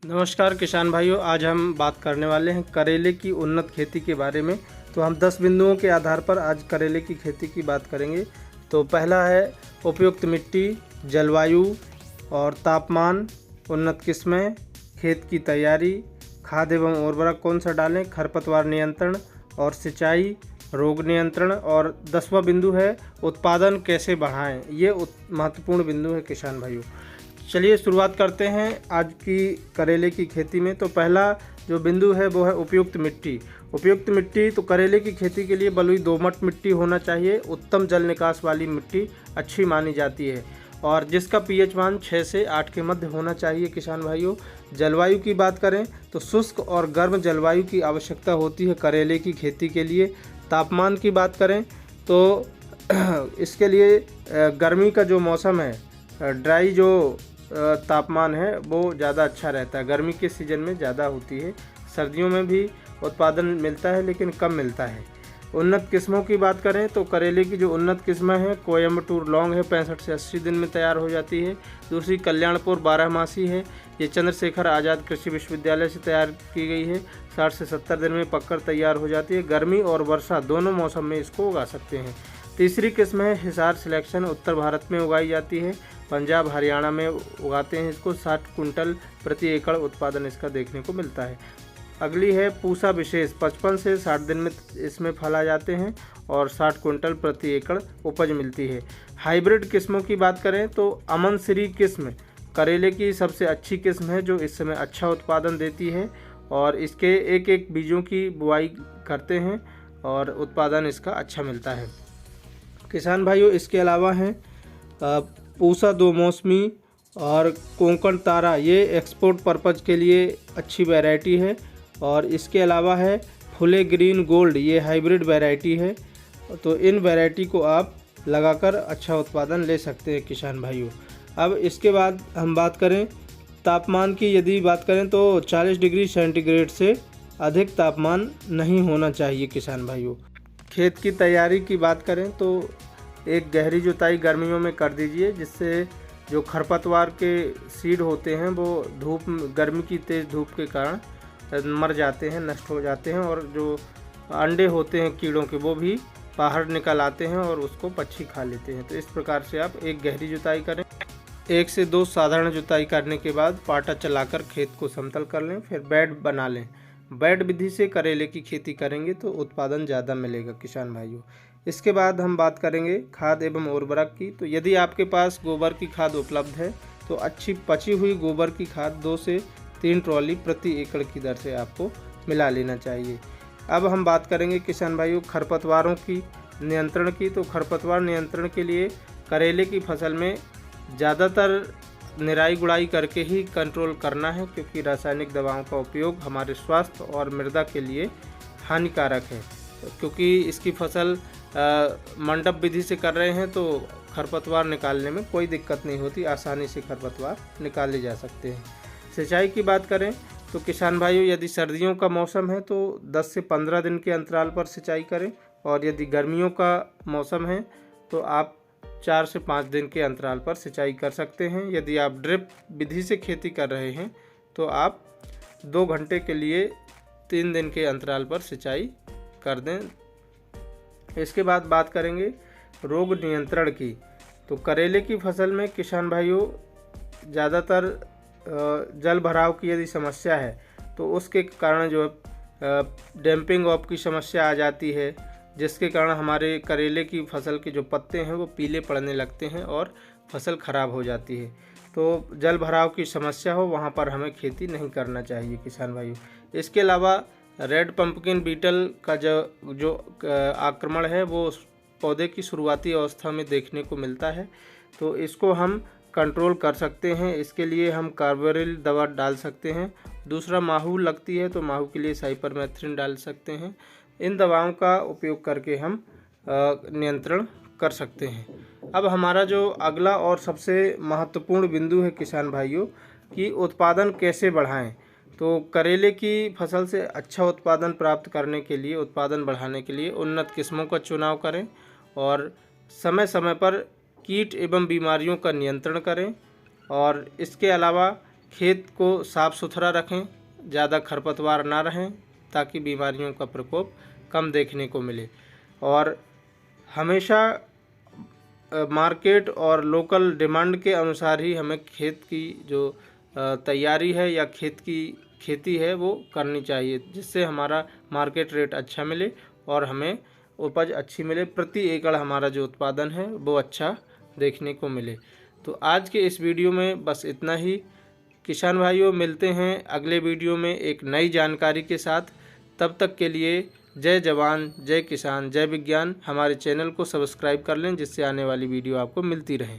नमस्कार किसान भाइयों, आज हम बात करने वाले हैं करेले की उन्नत खेती के बारे में। तो हम 10 बिंदुओं के आधार पर आज करेले की खेती की बात करेंगे। तो पहला है उपयुक्त मिट्टी, जलवायु और तापमान, उन्नत किस्में, खेत की तैयारी, खाद एवं उर्वरक कौन सा डालें, खरपतवार नियंत्रण और सिंचाई, रोग नियंत्रण। और 10वां बिंदु है उत्पादन कैसे बढ़ाएं। ये महत्वपूर्ण बिंदु है किसान भाइयों। चलिए शुरुआत करते हैं आज की करेले की खेती में। तो पहला जो बिंदु है वो है उपयुक्त मिट्टी। उपयुक्त मिट्टी तो करेले की खेती के लिए बलुई दोमट मिट्टी होना चाहिए। उत्तम जल निकास वाली मिट्टी अच्छी मानी जाती है और जिसका पीएच मान 6 से 8 के मध्य होना चाहिए किसान भाइयों। जलवायु की बात करें तो शुष्क और गर्म जलवायु की आवश्यकता होती है करेले की खेती के लिए। तापमान की बात करें तो इसके लिए गर्मी का जो मौसम है, ड्राई जो तापमान है वो ज़्यादा अच्छा रहता है। गर्मी के सीज़न में ज़्यादा होती है, सर्दियों में भी उत्पादन मिलता है लेकिन कम मिलता है। उन्नत किस्मों की बात करें तो करेले की जो उन्नत किस्में हैं, कोयम्बटूर लॉन्ग है, 65 से 80 दिन में तैयार हो जाती है। दूसरी कल्याणपुर 12 मासी है, ये चंद्रशेखर आज़ाद कृषि विश्वविद्यालय से तैयार की गई है। 60 से 70 दिन में पककर तैयार हो जाती है। गर्मी और वर्षा दोनों मौसम में इसको उगा सकते हैं। तीसरी किस्म है हिसार सिलेक्शन, उत्तर भारत में उगाई जाती है, पंजाब हरियाणा में उगाते हैं इसको। 60 कुंटल प्रति एकड़ उत्पादन इसका देखने को मिलता है। अगली है पूसा विशेष, 55 से 60 दिन में इसमें फल आ जाते हैं और 60 कुंटल प्रति एकड़ उपज मिलती है। हाइब्रिड किस्मों की बात करें तो अमन श्री किस्म करेले की सबसे अच्छी किस्म है जो इस समय अच्छा उत्पादन देती है और इसके एक एक बीजों की बुआई करते हैं और उत्पादन इसका अच्छा मिलता है किसान भाइयों। इसके अलावा हैं पूसा दो मौसमी और कोंकण तारा, ये एक्सपोर्ट पर्पज़ के लिए अच्छी वैरायटी है। और इसके अलावा है फुले ग्रीन गोल्ड, ये हाइब्रिड वैरायटी है। तो इन वैरायटी को आप लगाकर अच्छा उत्पादन ले सकते हैं किसान भाइयों। अब इसके बाद हम बात करें तापमान की। यदि बात करें तो 40 डिग्री सेंटीग्रेड से अधिक तापमान नहीं होना चाहिए किसान भाइयों। खेत की तैयारी की बात करें तो एक गहरी जुताई गर्मियों में कर दीजिए, जिससे जो खरपतवार के सीड होते हैं वो गर्मी की तेज़ धूप के कारण मर जाते हैं, नष्ट हो जाते हैं और जो अंडे होते हैं कीड़ों के वो भी बाहर निकल आते हैं और उसको पक्षी खा लेते हैं। तो इस प्रकार से आप एक गहरी जुताई करें। 1 से 2 साधारण जुताई करने के बाद पाटा चलाकर खेत को समतल कर लें, फिर बेड बना लें। बेड विधि से करेले की खेती करेंगे तो उत्पादन ज़्यादा मिलेगा किसान भाइयों। इसके बाद हम बात करेंगे खाद एवं उर्वरक की। तो यदि आपके पास गोबर की खाद उपलब्ध है तो अच्छी पची हुई गोबर की खाद 2 से 3 ट्रॉली प्रति एकड़ की दर से आपको मिला लेना चाहिए। अब हम बात करेंगे किसान भाइयों खरपतवारों की नियंत्रण की। तो खरपतवार नियंत्रण के लिए करेले की फसल में ज़्यादातर निराई गुड़ाई करके ही कंट्रोल करना है, क्योंकि रासायनिक दवाओं का उपयोग हमारे स्वास्थ्य और मृदा के लिए हानिकारक है। क्योंकि इसकी फसल मंडप विधि से कर रहे हैं तो खरपतवार निकालने में कोई दिक्कत नहीं होती, आसानी से खरपतवार निकाले जा सकते हैं। सिंचाई की बात करें तो किसान भाइयों यदि सर्दियों का मौसम है तो 10 से 15 दिन के अंतराल पर सिंचाई करें और यदि गर्मियों का मौसम है तो आप 4 से 5 दिन के अंतराल पर सिंचाई कर सकते हैं। यदि आप ड्रिप विधि से खेती कर रहे हैं तो आप 2 घंटे के लिए 3 दिन के अंतराल पर सिंचाई कर दें। इसके बाद बात करेंगे रोग नियंत्रण की। तो करेले की फसल में किसान भाइयों ज़्यादातर जल भराव की यदि समस्या है तो उसके कारण जो डैम्पिंग ऑफ की समस्या आ जाती है, जिसके कारण हमारे करेले की फसल के जो पत्ते हैं वो पीले पड़ने लगते हैं और फसल खराब हो जाती है। तो जल भराव की समस्या हो वहाँ पर हमें खेती नहीं करना चाहिए किसान भाइयों। इसके अलावा रेड पंपकिन बीटल का जो आक्रमण है वो पौधे की शुरुआती अवस्था में देखने को मिलता है, तो इसको हम कंट्रोल कर सकते हैं। इसके लिए हम कार्बोरिल दवा डाल सकते हैं। दूसरा माहू लगती है तो माहू के लिए साइपरमेथ्रिन डाल सकते हैं। इन दवाओं का उपयोग करके हम नियंत्रण कर सकते हैं। अब हमारा जो अगला और सबसे महत्वपूर्ण बिंदु है किसान भाइयों कि उत्पादन कैसे बढ़ाएं। तो करेले की फसल से अच्छा उत्पादन प्राप्त करने के लिए, उत्पादन बढ़ाने के लिए उन्नत किस्मों का चुनाव करें और समय समय पर कीट एवं बीमारियों का नियंत्रण करें। और इसके अलावा खेत को साफ़ सुथरा रखें, ज़्यादा खरपतवार ना रहें ताकि बीमारियों का प्रकोप कम देखने को मिले। और हमेशा मार्केट और लोकल डिमांड के अनुसार ही हमें खेत की जो तैयारी है या खेत की खेती है वो करनी चाहिए, जिससे हमारा मार्केट रेट अच्छा मिले और हमें उपज अच्छी मिले, प्रति एकड़ हमारा जो उत्पादन है वो अच्छा देखने को मिले। तो आज के इस वीडियो में बस इतना ही। किसान भाइयों, मिलते हैं अगले वीडियो में एक नई जानकारी के साथ। तब तक के लिए जय जवान, जय किसान, जय विज्ञान। हमारे चैनल को सब्सक्राइब कर लें जिससे आने वाली वीडियो आपको मिलती रहे।